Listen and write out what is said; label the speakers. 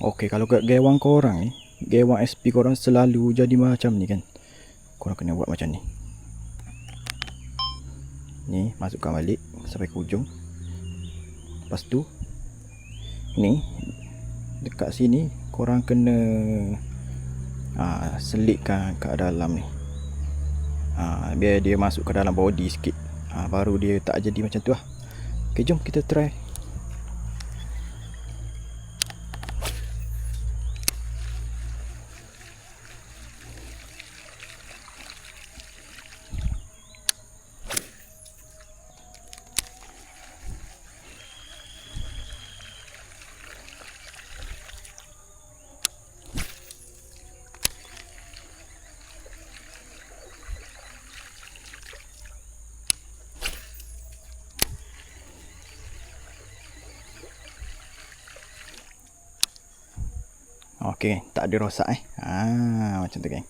Speaker 1: Okey, kalau kat gewang korang ni, gewang SP korang selalu jadi macam ni kan. Korang kena buat macam ni. Ni, masukkan balik sampai ke hujung. Lepas tu, ni, dekat sini korang kena selitkan kat dalam ni. Biar dia masuk ke dalam body sikit. Baru dia tak jadi macam tu lah. Okay, jom kita try. Okey, tak ada rosak macam tu geng.